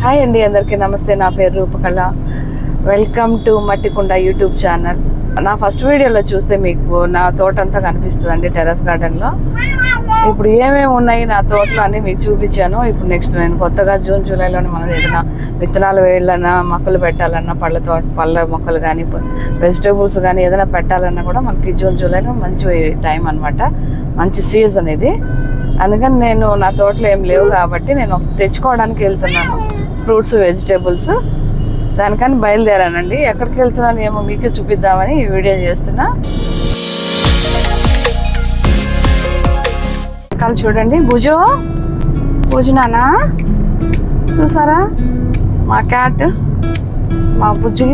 Hi అండి, అందరికీ నమస్తే. నా పేరు Rupakala. Welcome to Mattikunda YouTube channel. నా ఫస్ట్ వీడియోలో చూస్తే మీకు నా తోట అంతా కనిపిస్తుందండి, టెర్రస్ గార్డెన్లో. ఇప్పుడు ఏమేమి ఉన్నాయి నా తోటలో అని మీకు చూపించాను. ఇప్పుడు నెక్స్ట్ నేను కొత్తగా జూన్ జూలైలోనే మనం ఏదైనా విత్తనాలు వేయాలన్నా, మొక్కలు పెట్టాలన్నా, పళ్ళ మొక్కలు కానీ, వెజిటేబుల్స్ కానీ ఏదైనా పెట్టాలన్నా కూడా మనకి జూన్ జూలైలో మంచి టైం అనమాట, మంచి సీజన్ ఇది. అందుకని నేను నా తోటలో ఏం లేవు కాబట్టి నేను తెచ్చుకోవడానికి వెళ్తున్నాను ఫ్రూట్స్, వెజిటేబుల్స్. దానికని బయలుదేరానండి. ఎక్కడికి వెళ్తున్నాను ఏమో మీకే చూపిద్దామని ఈ వీడియో చేస్తున్నా. కాలు చూడండి, బుజునానా చూసారా? మా క్యాట్, మా బుజ్జి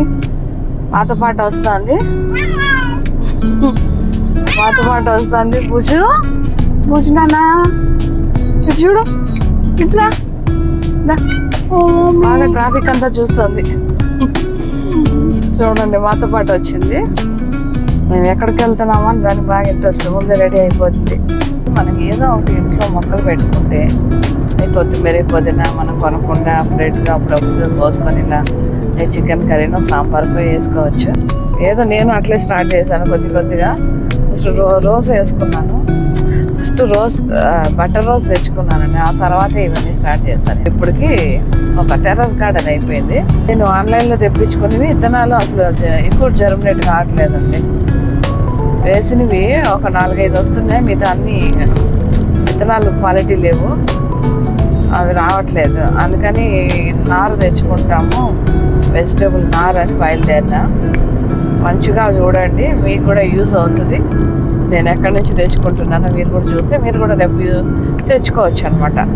మాతో పాటు వస్తుంది. బుజునానా చూడు, ఇట్లా బాగా ట్రాఫిక్ అంతా చూస్తుంది. చూడండి, మాతో పాటు వచ్చింది. మేము ఎక్కడికి వెళ్తున్నామో అని దానికి బాగా ఇంట్రెస్ట్. ముందే రెడీ అయిపోతుంది. మనకి ఏదో ఒకటి ఇంట్లో మొక్కలు పెట్టుకుంటే కొత్తిమీర, పుదీనా మనం కొనకుండా బ్రెడ్గా అప్పుడప్పుడు పోసుకొని ఇలా చికెన్ కర్రీనో సాంబార్కో వేసుకోవచ్చు. ఏదో నేను అట్లే స్టార్ట్ చేశాను కొద్దిగా. ఫస్ట్ రోజ్ వేసుకున్నాను. ఫస్ట్ బటర్ రోజ్ తెచ్చుకున్నానండి. ఆ తర్వాత ఇవన్నీ స్టార్ట్ చేశాను. ఇప్పటికి ఒక టెర్రస్ గార్డెన్ అయిపోయింది. నేను ఆన్లైన్లో తెప్పించుకునేవి విత్తనాలు అసలు ఎక్కువ జర్మినేట్ కావట్లేదండి. వేసినవి ఒక 4-5 వస్తున్నాయి, మిగతా అన్ని విత్తనాలు క్వాలిటీ లేవు, అవి రావట్లేదు. అందుకని నారు తెచ్చుకుంటాము, వెజిటేబుల్ నారు అని బయలుదేరినా. మంచిగా చూడండి, మీకు కూడా యూజ్ అవుతుంది. నేను ఎక్కడి నుంచి తెచ్చుకుంటున్నానో మీరు కూడా చూస్తే మీరు కూడా రేపు తెచ్చుకోవచ్చు అనమాట.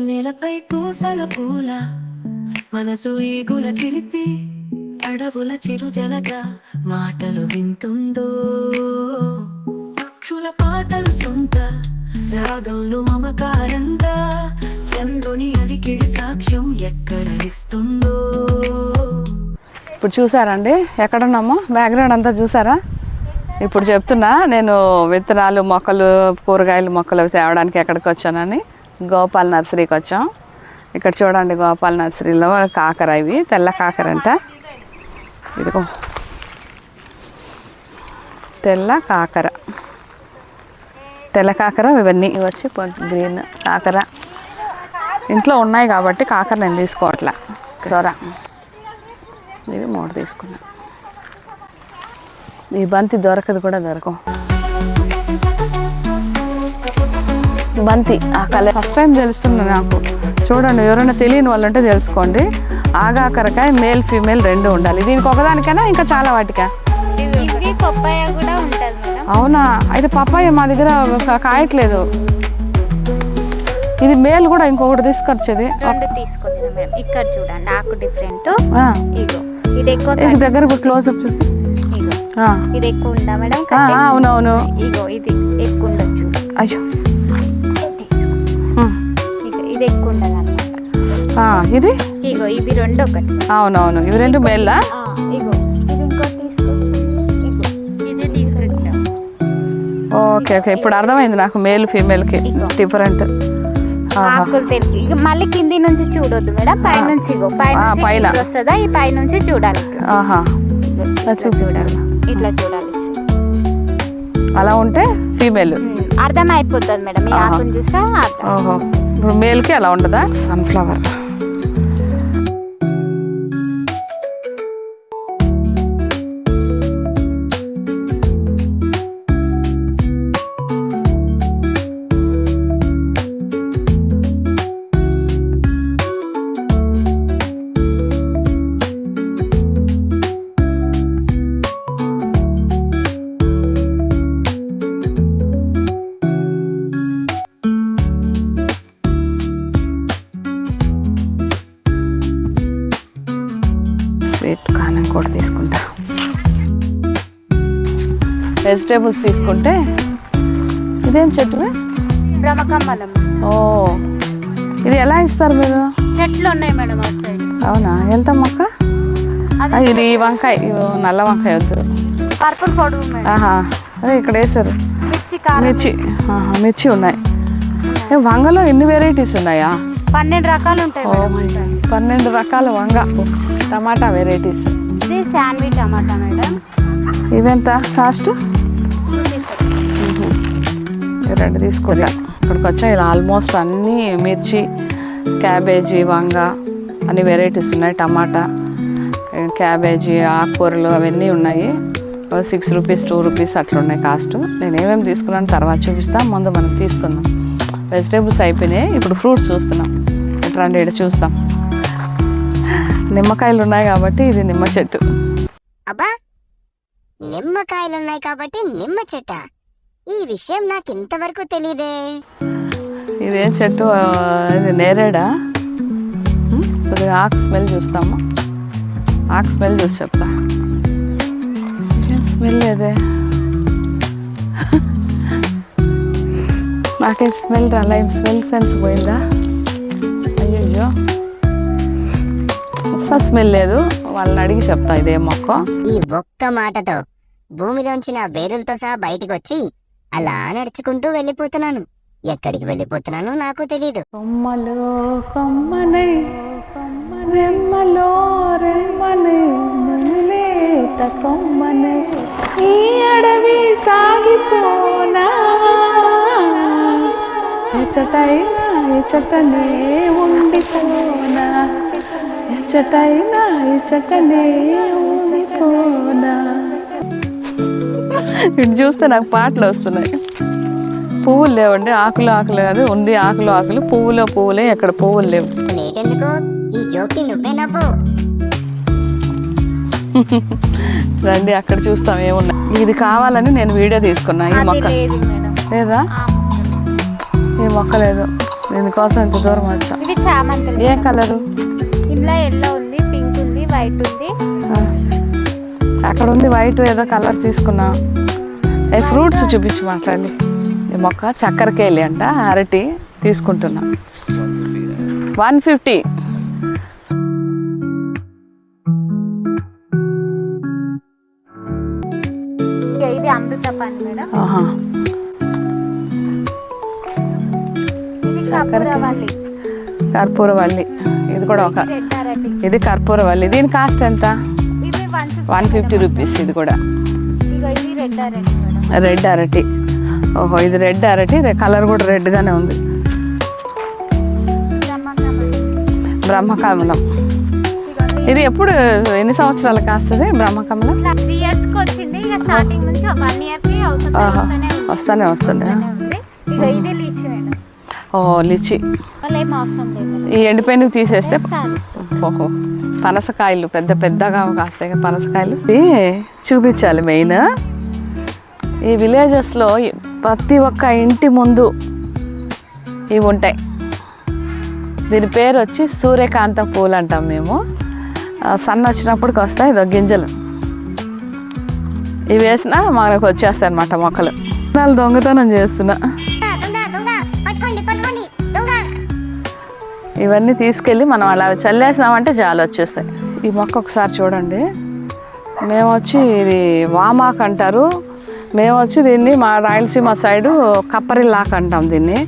నేలపై పూసల పూల మనసు ఈగుల చిలిపి, అడవుల చిరుజలగా మాటలు వింటుందో. పక్షుల పాటలు సొంత రాగంలో మమకారంగా, చంద్రుని అలికిడి సాక్ష్యం ఎక్కడ ఇస్తుందో. ఇప్పుడు చూసారండి ఎక్కడున్నామో, బ్యాక్గ్రౌండ్ అంతా చూసారా? ఇప్పుడు చెప్తున్నా నేను విత్తనాలు, మొక్కలు, కూరగాయలు మొక్కలు తేవడానికి ఎక్కడికి వచ్చానని. గోపాల్ నర్సరీకి వచ్చాం. ఇక్కడ చూడండి, గోపాల్ నర్సరీలో కాకర, ఇవి తెల్ల కాకర అంట. ఇదిగో తెల్ల కాకర, ఇవన్నీ వచ్చి గ్రీన్ కాకర. ఇంట్లో ఉన్నాయి కాబట్టి కాకర నేను తీసుకోవట్లే. సొర ఇవి 3 తీసుకున్నా. ఈ బంతి దొరకవు. బంతి ఆ కలర్ ఫస్ట్ టైం తెలుస్తుంది నాకు. చూడండి, ఎవరైనా తెలియని వాళ్ళు ఉంటే తెలుసుకోండి. ఆగాకరకాయ మేల్ ఫీమేల్ 2 ఉండాలి. దీనికి ఒకదానికైనా ఇంకా చాలా వాటికా? అవునా? అయితే పప్పాయ మా దగ్గర కాయట్లేదు. ఇది మేల్ కూడా ఇంకొకటి తీసుకొచ్చేది. ఇక్కడ చూడండి, ఆకు డిఫరెంట్. ఇది దగ్గర క్లోజ్అప్ చూపి. ఇది ఎక్కువ ఉందా మేడం? అవునవును, ఇగో ఇది ఎక్కువ ఉండొచ్చు. అయ్యో, ఇది ఎక్కువ ఉండాలి అన్నమాట. ఇది ఇగో ఇవి 2 ఒకటి. అవునవును, ఇవి 2 మేల్లా? ఇగో ఇది ఇంకోటి ఇది తీసుకొచ్చాం. ఓకే, ఇప్పుడు అర్థమైంది నాకు మేల్ ఫీమేల్కి డిఫరెంట్. ఆకులు తెలుగు. ఇక మళ్ళీ కింది నుంచి చూడొద్దు మేడం, పైనుంచి. ఇగో పైన వస్తుందా? ఈ పైనుంచి చూడాలి. చూడాలి, ఇట్లా చూడాలి. అలా ఉంటే ఫీమేల్ అర్థం అయిపోతుంది మేడం. ఈ ఆకును చూసా అర్థం. ఇప్పుడు మేల్కి అలా ఉండదా? సన్ఫ్లవర్ వెజిటేబుల్స్ తీసుకుంటే ఇదేం చెట్టు? బ్రహ్మకమలం. ఓ, ఇది ఎలా ఇస్తారు మీరు? చెట్లు ఉన్నాయి మేడం అటు సైడ్. అవునా, ఎంత మొక్క? ఇది వంకాయ, నల్ల వంకాయ వద్దు, పర్పుల్ పొడుగు మేడం. ఆహా, అదే ఇక్కడ వేసారు. మిర్చి, మిర్చి ఉన్నాయి. వంగలో ఎన్ని వెరైటీస్ ఉన్నాయా? 12 రకాలు ఉంటాయి. 12 రకాల వంగ. టమాటా వెరైటీస్. ఇది శాండ్విచ్ టమాటా మేడం. ఇవెంత కాస్ట్? రెండు తీసుకుంటా. ఇక్కడికి వచ్చా ఇలా ఆల్మోస్ట్ అన్నీ మిర్చి, క్యాబేజీ, వంగ అన్ని వెరైటీస్ ఉన్నాయి. టమాటా, క్యాబేజీ, ఆకుకూరలు అవన్నీ ఉన్నాయి. 6 రూపీస్ 2 రూపీస్ అట్లా ఉన్నాయి కాస్ట్. నేను ఏమేమి తీసుకున్నాను తర్వాత చూపిస్తాను, ముందు మనం తీసుకుందాం. వెజిటేబుల్స్ అయిపోయినాయి, ఇప్పుడు ఫ్రూట్స్ చూస్తున్నాం. రండి ఇక్కడ చూస్తాం. నిమ్మకాయలు ఉన్నాయి కాబట్టి ఇది నిమ్మ చెట్టు. అబ్బా, నిమ్మకాయలు ఉన్నాయి కాబట్టి నిమ్మ చెట్ట. ఈ విషయం నాకు ఇంతవరకు తెలియదే. ఇదేం చెట్టు? ఇది నేరేడా? కొద్దిగా ఆకు స్మెల్ చూస్తాము. ఆకు స్మెల్ చూసి చెప్తా. ఏం స్మెల్ అదే? నాకేం స్మెల్ రాలా. ఏం స్మెల్ సెన్స్ పోయిందా? అయ్యో, అస్సలు స్మెల్ లేదు. వాళ్ళని అడిగి చెప్తా ఇదే మొక్క. ఈ ఒక్క మాటతో భూమిలోంచి నా వేరులతో సహా బయటికి వచ్చి అలా నడుచుకుంటూ వెళ్ళిపోతున్నాను. ఎక్కడికి వెళ్ళిపోతున్నానో నాకు తెలీదు. కొమ్మలో కొమ్మనై, రెమ్మలో రెమ్మనై, లేత కొమ్మనై ఈ అడవి సాగిపోనా, ఎచ్చటైనా ఎచ్చటనే ఉండిపోనా, ఎచ్చటైనా ఎచ్చటనే ఉండిపోనా. ఇటు చూస్తే నాకు పాటలు వస్తున్నాయి. పువ్వులు లేవండి, ఆకులు ఆకులు కాదు, ఉంది ఆకులు ఆకులు, పువ్వులో పువ్వులే, ఎక్కడ పువ్వులు లేవు. లేటెందుకు, ఈ జోక్కి నువ్వే నవ్వు. రండి అక్కడ చూస్తాం ఏమున్నా. ఇది కావాలని నేను వీడియో తీసుకున్నా. ఈ మొక్క లేదా? ఈ మొక్క లేదు, దీనికోసం ఇంత దూరం వచ్చా. ఇది చామంతులు. ఏ కలరు? ఇందులో ఎల్లో ఉంది, పింక్ ఉంది, వైట్ ఉంది. అక్కడ ఉంది వైట్, ఏదో కలర్ తీసుకున్నా. ఫ్రూట్స్ చూపించి మాట్లాడి. ఈ మొక్క చక్కెరకేళి అంట, అరటి తీసుకుంటున్నా. 150. ఇది అమృత పండు మేడం. ఇది కర్పూరవల్లి. కర్పూరవల్లి, ఇది కూడా ఒక. రెడ్ అరటి. ఇది కర్పూరవల్లి. దీని కాస్ట్ ఎంత? ఇది 150 రూపీస్. ఇది కూడా ఇది రెడ్ అరటి మేడం. రెడ్ అరటి. ఓహో, ఇది రెడ్ అరటి, కలర్ కూడా రెడ్గానే ఉంది. బ్రహ్మకమలం. ఇది ఎప్పుడు, ఎన్ని సంవత్సరాలకు కాస్తుంది బ్రహ్మకమలం? 3 years కి వచ్చింది. ఇక స్టార్టింగ్ నుంచి 1 year కి వస్తానే వస్తుంది. ఇది లీచీ మేడం. ఓహో, లిచి. ఏం అవసరం లేదు. ఈ ఎండిపోయినవి తీసేస్తే. ఓహో, పనసకాయలు పెద్ద పెద్దగా కాస్తాయి పనసకాయలు. ఇది చూపించాలి మెయిన్. ఈ విలేజెస్లో ప్రతి ఒక్క ఇంటి ముందు ఇవి ఉంటాయి. దీని పేరు వచ్చి సూర్యకాంత పూలు అంటాం మేము. సన్న వచ్చినప్పటికి వస్తాయి, ఇదో గింజలు. ఇవి వేసినా మనకు వచ్చేస్తాయి అన్నమాట మొక్కలు. వాళ్ళు దొంగతనం చేస్తున్నా. ఇవన్నీ తీసుకెళ్ళి మనం అలా చల్లేసినామంటే జాలు వచ్చేస్తాయి. ఈ మొక్క ఒకసారి చూడండి. మేము వచ్చి ఇది వామాకు అంటారు. మేము వచ్చి దీన్ని మా రాయలసీమ సైడు కప్పరిల్లాకు అంటాం దీన్ని.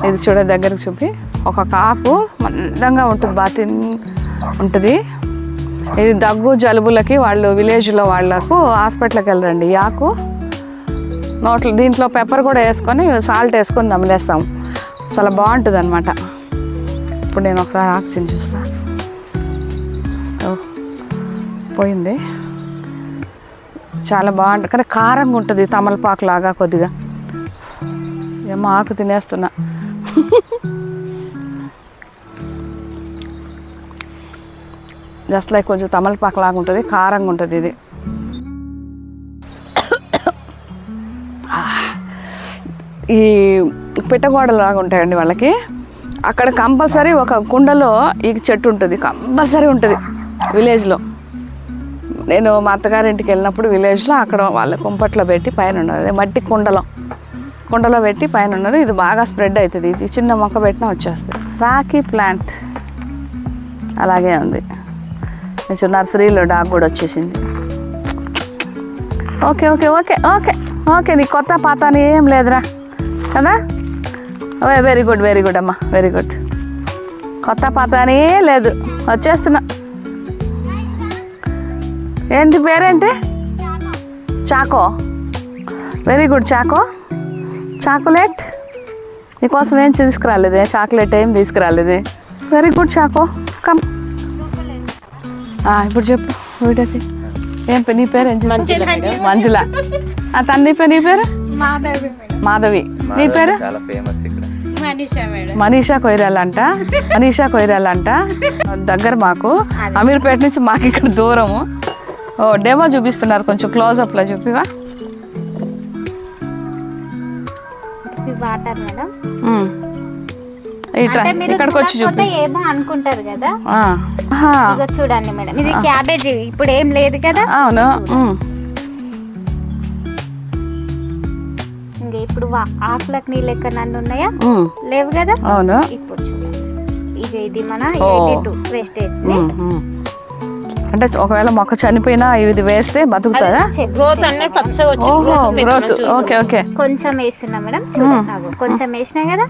ఇది చూడ దగ్గరకు చూపి, ఒక కాకు మందంగా ఉంటుంది, బాగా ఉంటుంది. ఇది దగ్గు జలుబులకి వాళ్ళు విలేజ్లో వాళ్ళకు హాస్పిటల్కి వెళ్ళరండి. ఈ ఆకు నోట్లో దీంట్లో పెప్పర్ కూడా వేసుకొని సాల్ట్ వేసుకొని నమిలేస్తాం. చాలా బాగుంటుంది అనమాట. ఇప్పుడు నేను ఒకసారి ఆకు తిని చూస్తా. పోయింది. చాలా బాగుంటుంది కానీ కారంగా ఉంటుంది, తమలపాకు లాగా కొద్దిగా. ఏమో ఆకు తినేస్తున్నా. జస్ట్ లైక్ కొంచెం తమలపాకు లాగా ఉంటుంది, కారంగా ఉంటుంది ఇది. ఈ పిట్టగోడలు లాగా ఉంటాయండి వాళ్ళకి. అక్కడ కంపల్సరీ ఒక కుండలో ఈ చెట్టు ఉంటుంది, కంపల్సరీ ఉంటుంది విలేజ్లో. నేను మా అత్తగారింటికి వెళ్ళినప్పుడు విలేజ్లో అక్కడ వాళ్ళ కుంపట్లో పెట్టి పైన ఉన్నది మట్టి కుండలో పెట్టి పైన ఉన్నది. ఇది బాగా స్ప్రెడ్ అవుతుంది. ఇది చిన్న మొక్క పెట్టినా వచ్చేస్తుంది. రాఖీ ప్లాంట్ అలాగే ఉంది. కొంచెం నర్సరీలో డాగ్ కూడా వచ్చేసింది. Okay okay okay okay okay నీకు కొత్త పాత అని ఏం లేదురా కదా. వెరీ గుడ్ అమ్మా, వెరీ గుడ్. కొత్త పాత అని లేదు, వచ్చేస్తున్నా. ఏంటి పేరేంటి? Choco. Very good Choco. Chocolate నీకోసం ఏం తీసుకురాలేదే, చాక్లెట్ ఏం తీసుకురాలేదే. Very good Choco, come. ఇప్పుడు చెప్పు వీడైతే ఏం నీ పేరు? మంజుల. తన నీ పేరు? మాధవి. నీ పేరు? మనీషా కొయిరాలంట. దగ్గర మాకు అమీర్పేట నుంచి మాకు ఇక్కడ దూరము. డెమో చూపిస్తున్నారు, కొంచెం క్లోజ్అప్లో చూపివా. వాటర్ మేడం ఇక్కడికి వచ్చి చూపి. ఏమో అనుకుంటారు కదా, చూడండి మేడం ఇది క్యాబేజీ. ఇప్పుడు ఏం లేదు కదా. అవును. ఇంకా ఇప్పుడు ఆకులకు నీళ్ళు ఎక్కడ నన్ను ఉన్నాయా? లేవు కదా. అవును. ఇప్పుడు చూడండి ఇది మన 82 వేస్టేజ్. అంటే ఒకవేళ మొక్క చనిపోయినా ఇది వేస్తే బతుకుతుందా? గ్రోత్ అన్నట్టు పచ్చగా వచ్చి గ్రోత్. Okay okay. కొంచెం వేస్తున్నా మేడం, చూడండి కొంచెం వేసినా కదా.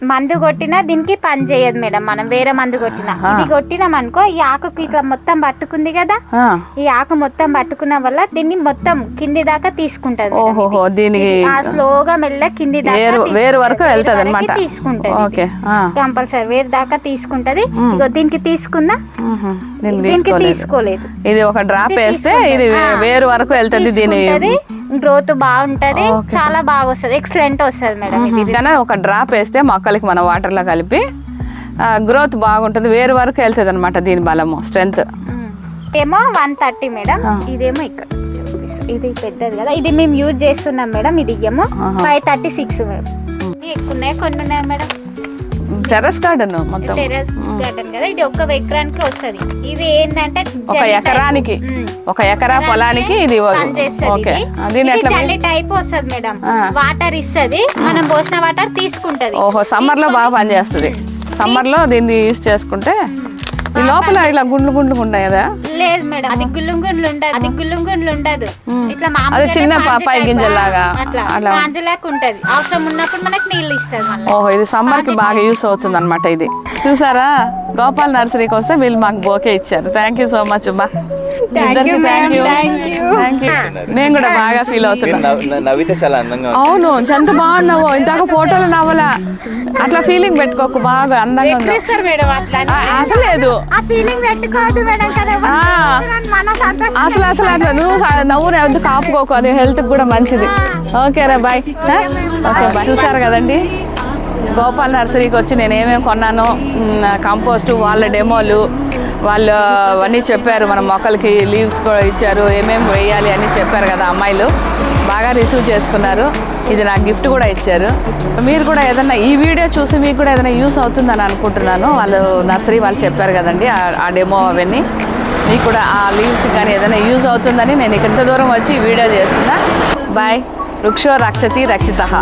మందు కొట్టినా దీనికి పని చేయదు మేడం. మనం వేరే మందు కొట్టినా, ఇది కొట్టినాం అనుకో ఈ ఆకుకి ఇట్లా మొత్తం పట్టుకుంది కదా. ఈ ఆకు మొత్తం పట్టుకున్న వల్ల దీన్ని మొత్తం కింది దాకా తీసుకుంటది. ఓహో, దీనికి స్లోగా మెల్ల కింది దాకా వేరు వరకు వెళ్తది అన్నమాట. తీసుకుంటది. ఓకే, కంపల్సరీ వేరు దాకా తీసుకుంటది. ఇగో దీనికి తీసుకున్నా, దీనికి తీసుకోలేదు. ఇది ఒక డ్రాప్ వేస్తే ఇది వేరు వరకు వెళ్తది. దీని గ్రోత్ బాగుంటది, చాలా బాగా వస్తుంది, ఎక్సలెంట్ వస్తుంది మేడం. ఇది ఒక డ్రాప్ వేస్తే మొక్కలకి మన వాటర్ లో కలిపి గ్రోత్ బాగుంటుంది, వేరు వరకు వెళ్తుంది అనమాట. దీని బలము, స్ట్రెంత్ ఏమో 130 మేడం. ఇదేమో ఇక్కడ ఇది పెద్దది కదా, ఇది మేము యూజ్ చేస్తున్నాం మేడం. ఇది ఏమో 536 మేడం. ఎక్కువ ఉన్నాయి, కొన్ని ఉన్నాయి మేడం. టెర్రస్ గార్డెన్ మొత్తం టెర్రస్ గార్డెన్ కదా. ఇది 1 ఎకరానికి వస్తుంది. ఇది ఏంటంటే 1 ఎకరానికి 1 ఎకరా పొలానికి ఇది జల్లి టైప్ వస్తుంది మేడం. వాటర్ ఇస్తుంది, మనం పోసిన వాటర్ తీసుకుంటది. ఓహో, సమ్మర్ లో బాగా పనిచేస్తుంది. సమ్మర్ లో దీన్ని యూజ్ చేసుకుంటే ఈ లోపల ఇలా గుండ్లు ఉంటాయి కదా. లేదు మేడం, అది గుండ్లు ఉండదు. ఇట్లా అది చిన్న పై గింజలాగా అట్లా మాంజలాగా ఉంటది. అవసరం ఉన్నప్పుడు మనకి నీళ్ళు ఇస్తుంది. ఓహో, ఇది సమ్మర్ కి బాగా యూస్ అవుతుంది అనమాట. ఇది చూసారా, గోపాల్ నర్సరీకి వస్తే వీళ్ళు మాకు బోకే ఇచ్చారు. థ్యాంక్ యూ సో మచ్ అమ్మా. నేను కూడా బాగా ఫీల్ అవుతున్నా. అవును, ఎంత బాగున్నావో. ఇందాక ఫోటోలు నవ్వలా, అట్లా ఫీలింగ్ పెట్టుకోకు. బాగా అందంగా ఉంది. అసలు లేదు, అసలు అట్లా నువ్వు నవ్వు కాపుకోకు, అది హెల్త్ కూడా మంచిది. ఓకేరా, బాయ్. Okay, bye. చూసారు కదండి, గోపాల్ నర్సరీకి వచ్చి నేను ఏమేమి కొన్నానో, కంపోస్టు, వాళ్ళ డెమోలు, వాళ్ళు అవన్నీ చెప్పారు. మన మొక్కలకి లీవ్స్ కూడా ఇచ్చారు, ఏమేమి వేయాలి అని చెప్పారు కదా. అమ్మాయిలు బాగా రిసీవ్ చేసుకున్నారు. ఇది నాకు గిఫ్ట్ కూడా ఇచ్చారు. మీరు కూడా ఏదైనా ఈ వీడియో చూసి మీకు కూడా ఏదైనా యూస్ అవుతుందని అనుకుంటున్నాను. వాళ్ళు నర్సరీ వాళ్ళు చెప్పారు కదండి, ఆ డెమో అవన్నీ మీకు కూడా ఆ లీవ్స్ కానీ ఏదైనా యూజ్ అవుతుందని నేను ఇంత దూరం వచ్చి ఈ వీడియో చేస్తున్నా. బాయ్. వృక్షో రక్షతి రక్షితః.